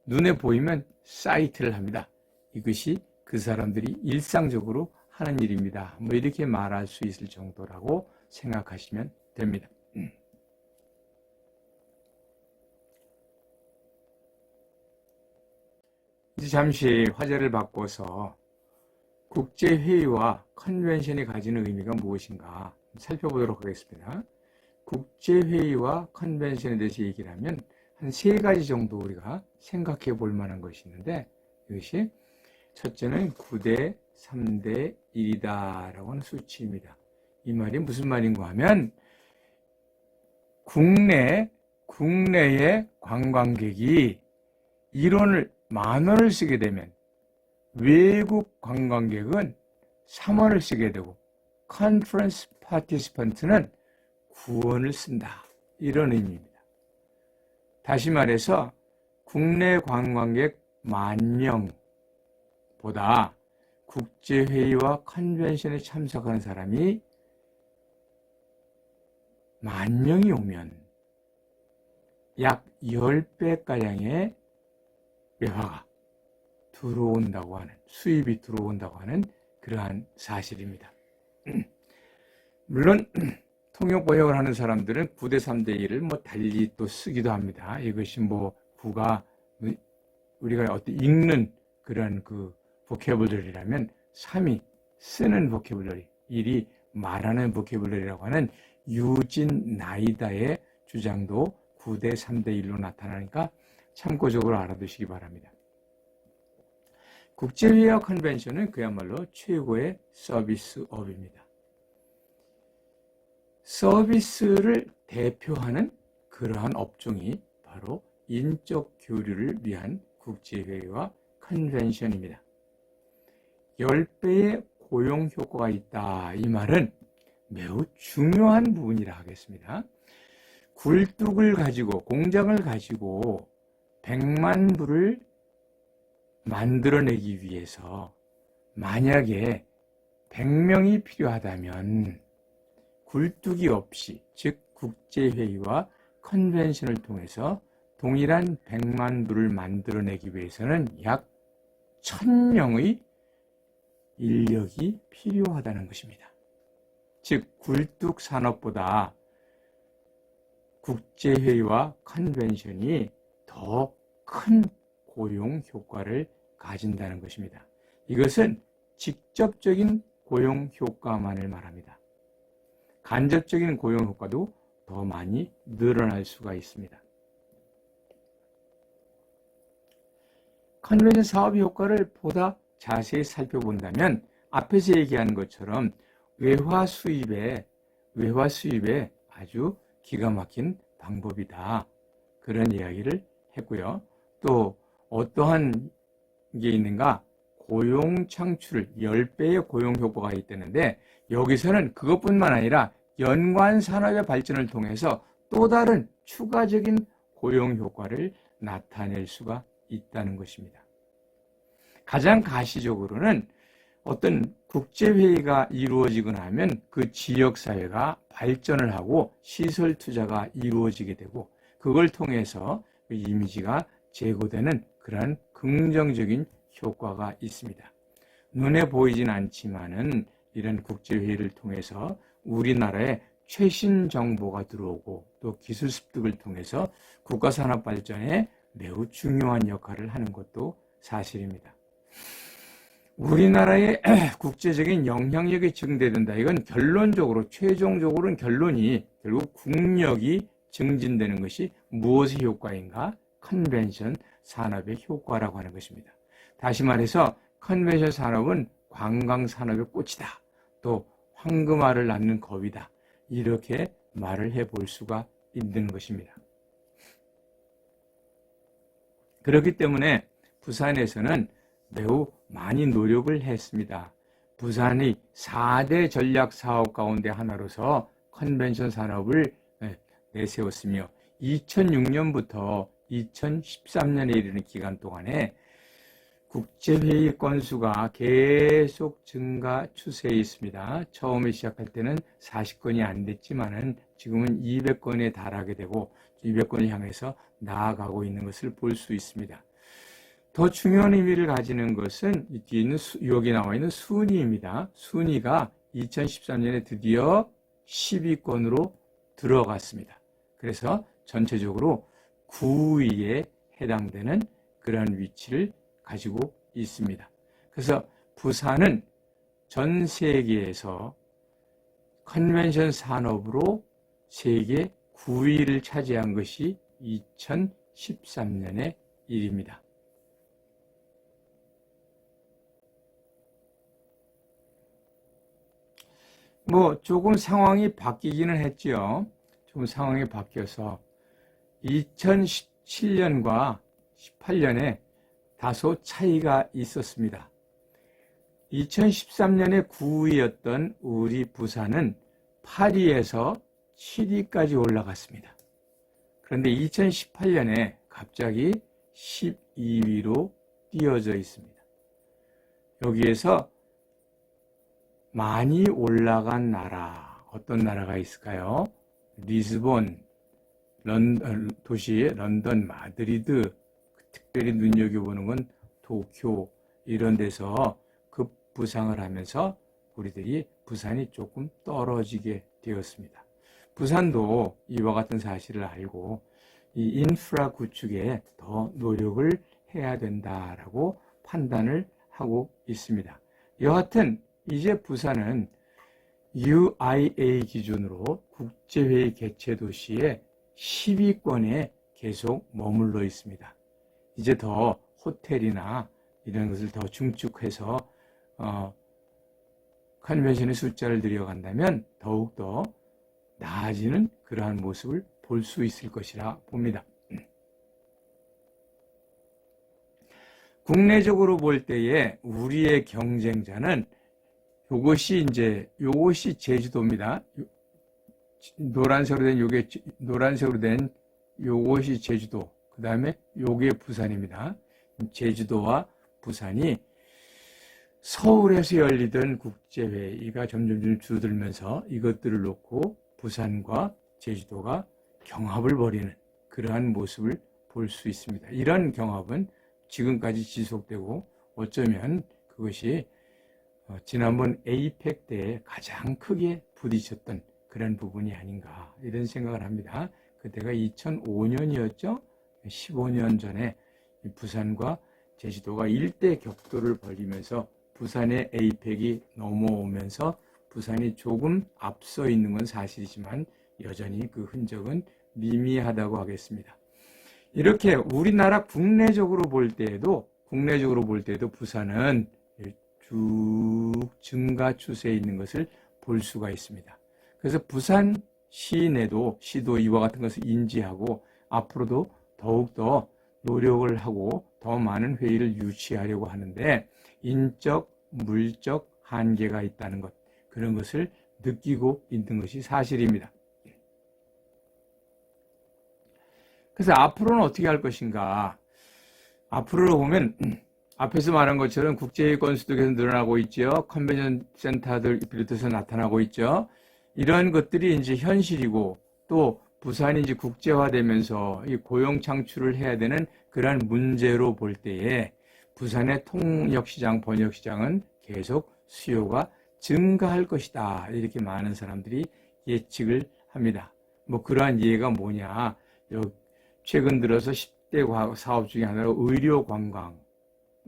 눈에 보이면 사이트를 합니다. 이것이 그 사람들이 일상적으로 하는 일입니다. 뭐 이렇게 말할 수 있을 정도라고 생각하시면 됩니다. 이제 잠시 화제를 바꿔서 국제회의와 컨벤션이 가지는 의미가 무엇인가 살펴보도록 하겠습니다. 국제회의와 컨벤션에 대해서 얘기를 하면 한 세 가지 정도 우리가 생각해 볼 만한 것이 있는데, 이것이 첫째는 9대 3대 1이다 라고 하는 수치입니다. 이 말이 무슨 말인가 하면, 국내의 관광객이 10,000원을 쓰게 되면 외국 관광객은 3원을 쓰게 되고 컨퍼런스 파티시펀트는 9원을 쓴다, 이런 의미입니다. 다시 말해서 국내 관광객 10,000명보다 국제회의와 컨벤션에 참석하는 사람이 10,000명이 오면 약 10배가량의 외화가 들어온다고 하는, 수입이 들어온다고 하는 그러한 사실입니다. 물론 통역 번역을 하는 사람들은 9대 3대 1을 뭐 달리 또 쓰기도 합니다. 이것이 뭐 9가 우리가 어떤 읽는 그런 그 보캐블러리라면 3이 쓰는 보캐블러리, 1이 말하는 보캐블러리라고 하는 유진 나이다의 주장도 9대 3대 1로 나타나니까 참고적으로 알아두시기 바랍니다. 국제회의와 컨벤션은 그야말로 최고의 서비스업입니다. 서비스를 대표하는 그러한 업종이 바로 인적 교류를 위한 국제회의와 컨벤션입니다. 10배의 고용 효과가 있다, 이 말은 매우 중요한 부분이라 하겠습니다. 굴뚝을 가지고, 공장을 가지고 100만 부를 만들어내기 위해서 만약에 100명이 필요하다면 굴뚝이 없이, 즉 국제회의와 컨벤션을 통해서 동일한 100만 부를 만들어내기 위해서는 약 1,000명의 인력이 필요하다는 것입니다. 즉 굴뚝 산업보다 국제회의와 컨벤션이 더 큰 고용 효과를 가진다는 것입니다. 이것은 직접적인 고용 효과만을 말합니다. 간접적인 고용 효과도 더 많이 늘어날 수가 있습니다. 컨벤션 사업의 효과를 보다 자세히 살펴본다면 앞에서 얘기한 것처럼 외화 수입에 아주 기가 막힌 방법이다. 그런 이야기를 했고요. 또 어떠한 게 있는가? 고용 창출 10배의 고용 효과가 있다는데 여기서는 그것뿐만 아니라 연관 산업의 발전을 통해서 또 다른 추가적인 고용 효과를 나타낼 수가 있다는 것입니다. 가장 가시적으로는 어떤 국제회의가 이루어지거나 하면 그 지역사회가 발전을 하고 시설 투자가 이루어지게 되고 그걸 통해서 그 이미지가 제고되는 그러한 긍정적인 효과가 있습니다. 눈에 보이진 않지만은 이런 국제회의를 통해서 우리나라에 최신 정보가 들어오고 또 기술 습득을 통해서 국가 산업 발전에 매우 중요한 역할을 하는 것도 사실입니다. 우리나라의 국제적인 영향력이 증대된다. 이건 결론적으로 최종적으로는 결론이 결국 국력이 증진되는 것이 무엇의 효과인가? 컨벤션 산업의 효과라고 하는 것입니다. 다시 말해서 컨벤션 산업은 관광 산업의 꽃이다. 또 황금알을 낳는 겁이다. 이렇게 말을 해볼 수가 있는 것입니다. 그렇기 때문에 부산에서는 매우 많이 노력을 했습니다. 부산이 4대 전략 사업 가운데 하나로서 컨벤션 산업을 내세웠으며 2006년부터 2013년에 이르는 기간 동안에 국제회의 건수가 계속 증가 추세에 있습니다. 처음에 시작할 때는 40건이 안 됐지만은 지금은 200건에 달하게 되고 200건을 향해서 나아가고 있는 것을 볼 수 있습니다. 더 중요한 의미를 가지는 것은 뒤에 있는 여기 나와 있는 순위입니다. 순위가 2013년에 드디어 10위권으로 들어갔습니다. 그래서 전체적으로 9위에 해당되는 그런 위치를 가지고 있습니다. 그래서 부산은 전 세계에서 컨벤션 산업으로 세계 9위를 차지한 것이 2013년의 일입니다. 조금 상황이 바뀌기는 했죠. 좀 상황이 바뀌어서 2017년과 18년에 다소 차이가 있었습니다. 2013년에 9위였던 우리 부산은 8위에서 7위까지 올라갔습니다. 그런데 2018년에 갑자기 12위로 띄어져 있습니다. 여기에서 많이 올라간 나라, 어떤 나라가 있을까요? 리스본, 도시 런던, 마드리드, 특별히 눈여겨보는 건 도쿄 이런 데서 급부상을 하면서 우리들이 부산이 조금 떨어지게 되었습니다. 부산도 이와 같은 사실을 알고 이 인프라 구축에 더 노력을 해야 된다라고 판단을 하고 있습니다. 여하튼 이제 부산은 UIA 기준으로 국제회의 개최 도시의 10위권에 계속 머물러 있습니다. 이제 더 호텔이나 이런 것을 더 중축해서 컨벤션의 숫자를 들여간다면 더욱더 나아지는 그러한 모습을 볼 수 있을 것이라 봅니다. 국내적으로 볼 때에 우리의 경쟁자는 요것이 제주도입니다. 노란색으로 된 요것이 제주도. 그 다음에 요게 부산입니다. 제주도와 부산이 서울에서 열리던 국제회의가 점점 줄어들면서 이것들을 놓고 부산과 제주도가 경합을 벌이는 그러한 모습을 볼 수 있습니다. 이런 경합은 지금까지 지속되고 어쩌면 그것이 지난번 에이펙 때에 가장 크게 부딪혔던 그런 부분이 아닌가 이런 생각을 합니다. 그때가 2005년이었죠. 15년 전에 부산과 제주도가 일대 격돌을 벌이면서 부산의 에이펙이 넘어오면서 부산이 조금 앞서 있는 건 사실이지만 여전히 그 흔적은 미미하다고 하겠습니다. 이렇게 우리나라 국내적으로 볼 때에도 부산은 쭉 증가 추세에 있는 것을 볼 수가 있습니다. 그래서 부산 시도 이와 같은 것을 인지하고 앞으로도 더욱더 노력을 하고 더 많은 회의를 유치하려고 하는데 인적, 물적 한계가 있다는 것, 그런 것을 느끼고 있는 것이 사실입니다. 그래서 앞으로는 어떻게 할 것인가? 앞으로 보면 앞에서 말한 것처럼 국제회의 건수도 계속 늘어나고 있죠. 컨벤션 센터들 비롯해서 나타나고 있죠. 이런 것들이 이제 현실이고 또 부산이 이제 국제화되면서 이 고용 창출을 해야 되는 그러한 문제로 볼 때에 부산의 통역시장, 번역시장은 계속 수요가 증가할 것이다. 이렇게 많은 사람들이 예측을 합니다. 뭐 그러한 이해가 뭐냐? 최근 들어서 10대 사업 중에 하나로 의료 관광이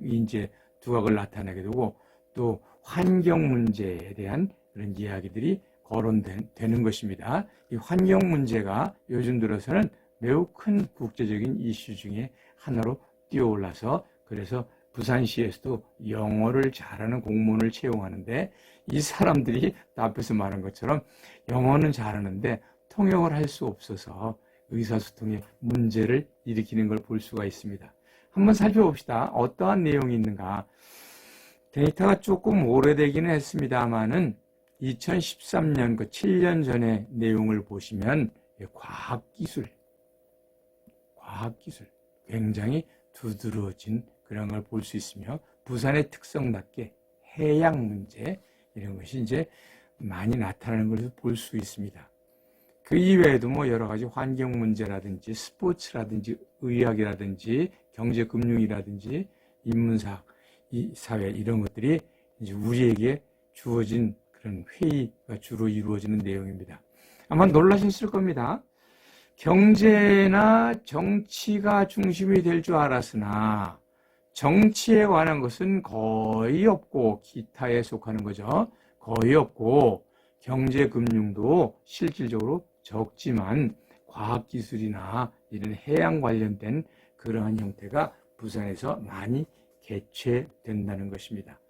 이제 두각을 나타내게 되고 또 환경 문제에 대한 그런 이야기들이 거론되는 것입니다. 이 환경 문제가 요즘 들어서는 매우 큰 국제적인 이슈 중에 하나로 뛰어올라서 그래서 부산시에서도 영어를 잘하는 공무원을 채용하는데 이 사람들이 앞에서 말한 것처럼 영어는 잘하는데 통역을 할 수 없어서 의사소통에 문제를 일으키는 걸 볼 수가 있습니다. 한번 살펴봅시다. 어떠한 내용이 있는가. 데이터가 조금 오래되기는 했습니다만은 2013년 그 7년 전의 내용을 보시면 과학기술 굉장히 두드러진 그런 걸 볼 수 있으며 부산의 특성답게 해양 문제 이런 것이 이제 많이 나타나는 것을 볼 수 있습니다. 그 이외에도 뭐 여러 가지 환경 문제라든지 스포츠라든지 의학이라든지 경제 금융이라든지 인문학, 사회 이런 것들이 이제 우리에게 주어진 그런 회의가 주로 이루어지는 내용입니다. 아마 놀라셨을 겁니다. 경제나 정치가 중심이 될 줄 알았으나 정치에 관한 것은 거의 없고 기타에 속하는 거죠. 거의 없고 경제 금융도 실질적으로 적지만 과학기술이나 이런 해양 관련된 그러한 형태가 부산에서 많이 개최된다는 것입니다.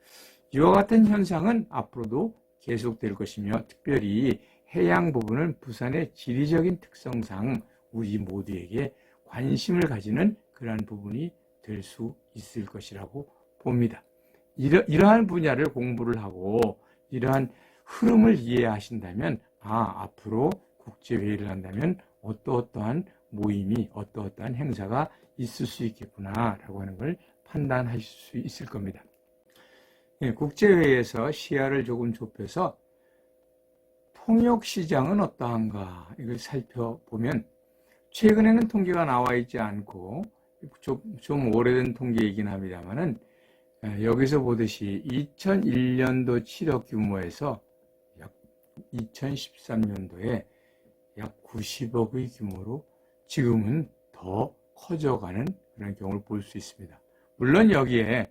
이와 같은 현상은 앞으로도 계속될 것이며 특별히 해양 부분은 부산의 지리적인 특성상 우리 모두에게 관심을 가지는 그러한 부분이 될 수 있을 것이라고 봅니다. 이러한 분야를 공부를 하고 이러한 흐름을 이해하신다면 앞으로 국제회의를 한다면 어떠한 모임이 어떠한 행사가 있을 수 있겠구나라고 하는 걸 판단하실 수 있을 겁니다. 국제회의에서 시야를 조금 좁혀서 통역시장은 어떠한가 이걸 살펴보면 최근에는 통계가 나와 있지 않고 좀 오래된 통계이긴 합니다만은 여기서 보듯이 2001년도 7억 규모에서 약 2013년도에 약 90억의 규모로 지금은 더 커져가는 그런 경우를 볼 수 있습니다. 물론 여기에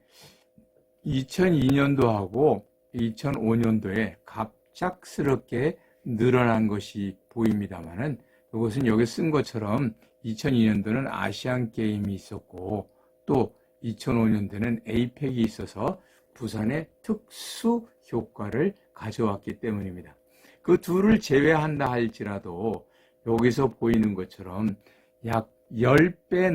2002년도하고 2005년도에 갑작스럽게 늘어난 것이 보입니다만은 이것은 여기 쓴 것처럼 2002년도는 아시안 게임이 있었고 또 2005년도에는 에이펙이 있어서 부산의 특수 효과를 가져왔기 때문입니다. 그 둘을 제외한다 할지라도 여기서 보이는 것처럼 약 10배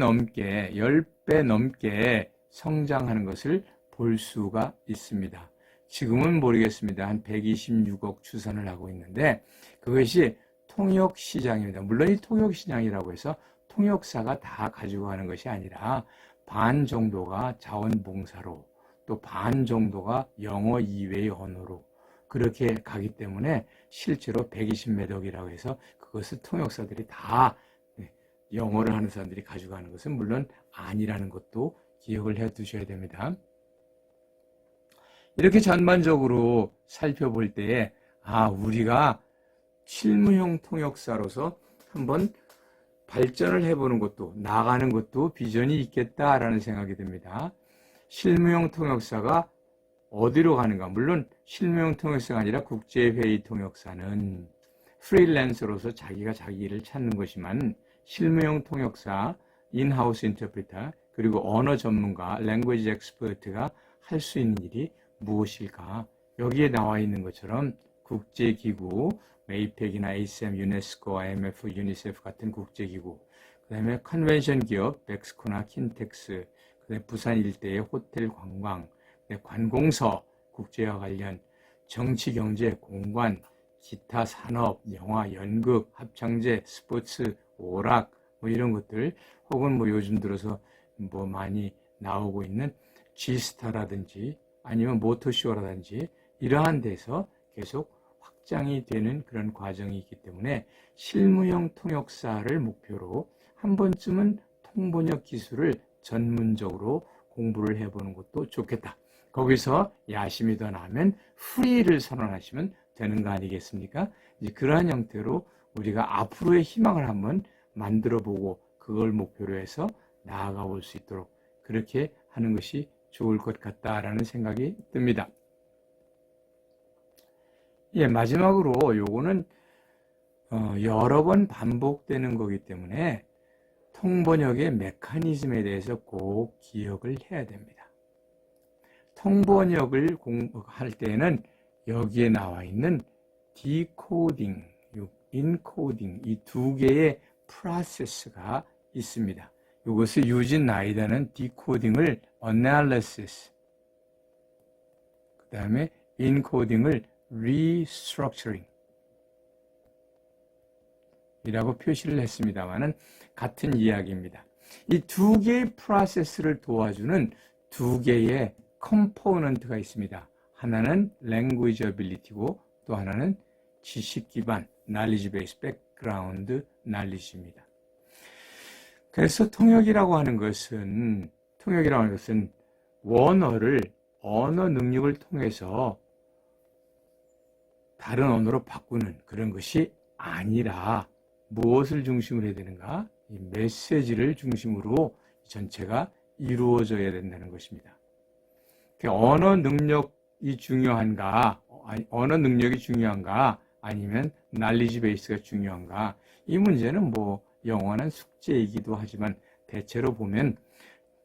넘게 성장하는 것을 볼 수가 있습니다. 지금은 모르겠습니다. 한 126억 추산을 하고 있는데 그것이 통역시장입니다. 물론 이 통역시장이라고 해서 통역사가 다 가지고 가는 것이 아니라 반 정도가 자원봉사로 또 반 정도가 영어 이외의 언어로 그렇게 가기 때문에 실제로 120몇 억이라고 해서 그것을 통역사들이 다 영어를 하는 사람들이 가져가는 것은 물론 아니라는 것도 기억을 해 두셔야 됩니다. 이렇게 전반적으로 살펴볼 때에 우리가 실무형 통역사로서 한번 발전을 해보는 것도 나가는 것도 비전이 있겠다라는 생각이 듭니다. 실무형 통역사가 어디로 가는가? 물론 실무형 통역사가 아니라 국제회의 통역사는 프리랜서로서 자기가 자기 일을 찾는 것이지만 실무형 통역사, 인하우스 인터프리터 그리고 언어 전문가, 랭귀지 엑스퍼트가 할 수 있는 일이 무엇일까? 여기에 나와 있는 것처럼 국제기구, APEC이나 ASEM, 유네스코, IMF, 유니세프 같은 국제기구, 그 다음에 컨벤션 기업, 백스코나 킨텍스, 그 다음에 부산 일대의 호텔 관광, 관공서, 국제와 관련, 정치, 경제, 공관, 기타 산업, 영화, 연극, 합창제, 스포츠, 오락, 뭐 이런 것들, 혹은 뭐 요즘 들어서 뭐 많이 나오고 있는 G스타라든지 아니면 모터쇼라든지 이러한 데서 계속 확장이 되는 그런 과정이 있기 때문에 실무형 통역사를 목표로 한 번쯤은 통번역 기술을 전문적으로 공부를 해보는 것도 좋겠다. 거기서 야심이 더 나면 프리를 선언하시면 되는 거 아니겠습니까? 이제 그러한 형태로 우리가 앞으로의 희망을 한번 만들어 보고 그걸 목표로 해서 나아가 볼 수 있도록 그렇게 하는 것이 좋을 것 같다라는 생각이 듭니다. 예, 마지막으로 요거는 여러 번 반복되는 거기 때문에 통번역의 메커니즘에 대해서 꼭 기억을 해야 됩니다. 통번역을 할 때는 여기에 나와 있는 디코딩, 인코딩 이 두 개의 프로세스가 있습니다. 이것을 유진 나이다는 디코딩을 analysis, 그 다음에 인코딩을 restructuring 이라고 표시를 했습니다만은 같은 이야기입니다. 이 두 개의 프로세스를 도와주는 두 개의 컴포넌트가 있습니다. 하나는 language ability고 또 하나는 지식 기반 knowledge base, background knowledge입니다. 그래서 통역이라고 하는 것은 원어를 언어 능력을 통해서 다른 언어로 바꾸는 그런 것이 아니라 무엇을 중심으로 해야 되는가? 이 메시지를 중심으로 전체가 이루어져야 된다는 것입니다. 언어 능력이 중요한가? 언어 능력이 중요한가? 아니면 knowledge base가 중요한가? 이 문제는 뭐 영원한 숙제이기도 하지만 대체로 보면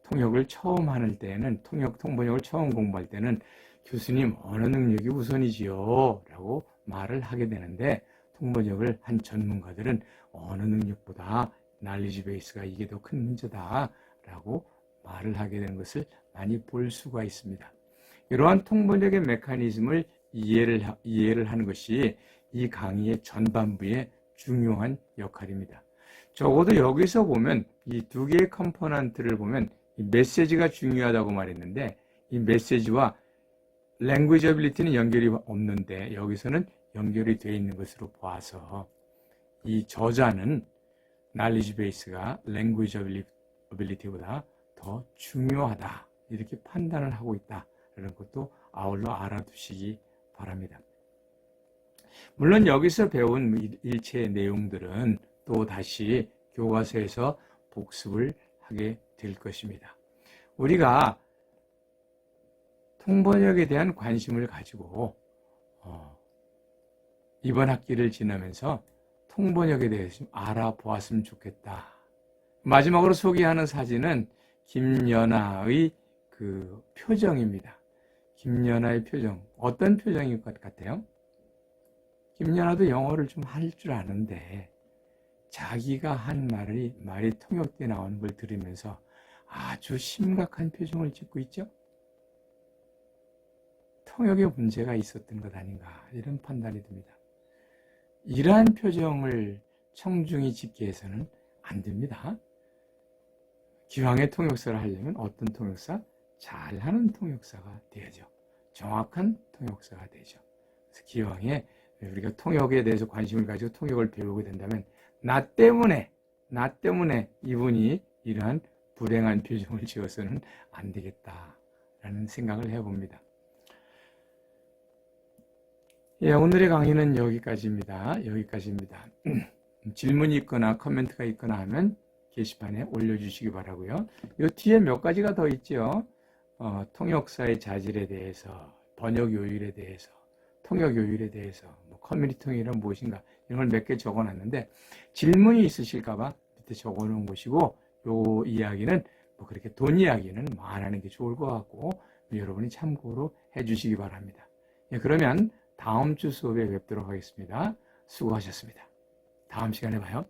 통역을 처음 하는 때에는 통번역을 처음 공부할 때는 교수님 언어 능력이 우선이지요 라고 말을 하게 되는데 통번역을 한 전문가들은 언어 능력보다 knowledge base가 이게 더 큰 문제다 라고 말을 하게 되는 것을 많이 볼 수가 있습니다. 이러한 통번역의 메커니즘을 이해를 하는 것이 이 강의의 전반부의 중요한 역할입니다. 적어도 여기서 보면 이 두 개의 컴포넌트를 보면 이 메시지가 중요하다고 말했는데 이 메시지와 language ability는 연결이 없는데 여기서는 연결이 되어 있는 것으로 봐서 이 저자는 knowledge base가 language ability보다 더 중요하다 이렇게 판단을 하고 있다 이런 것도 아울러 알아두시기 바랍니다. 물론 여기서 배운 일체의 내용들은 또 다시 교과서에서 복습을 하게 될 것입니다. 우리가 통번역에 대한 관심을 가지고 이번 학기를 지나면서 통번역에 대해서 좀 알아보았으면 좋겠다. 마지막으로 소개하는 사진은 김연아의 그 표정입니다. 김연아의 표정. 어떤 표정일 것 같아요? 김연아도 영어를 좀 할 줄 아는데 자기가 한 말이 통역돼 나오는 걸 들으면서 아주 심각한 표정을 짓고 있죠? 통역에 문제가 있었던 것 아닌가 이런 판단이 듭니다. 이러한 표정을 청중이 짓게 해서는 안 됩니다. 기왕의 통역사를 하려면 어떤 통역사? 잘하는 통역사가 돼야죠. 정확한 통역사가 되죠. 그래서 기왕에 우리가 통역에 대해서 관심을 가지고 통역을 배우게 된다면 나 때문에 이분이 이러한 불행한 표정을 지어서는 안 되겠다라는 생각을 해봅니다. 예, 오늘의 강의는 여기까지입니다. 질문이 있거나 코멘트가 있거나 하면 게시판에 올려주시기 바라고요. 이 뒤에 몇 가지가 더 있죠. 통역사의 자질에 대해서, 번역 요율에 대해서, 통역 요율에 대해서, 커뮤니티 통역이란 무엇인가 이런 걸 몇 개 적어놨는데 질문이 있으실까봐 밑에 적어놓은 것이고 요 이야기는 그렇게 돈 이야기는 안 하는 게 좋을 것 같고 여러분이 참고로 해주시기 바랍니다. 예, 그러면 다음 주 수업에 뵙도록 하겠습니다. 수고하셨습니다. 다음 시간에 봐요.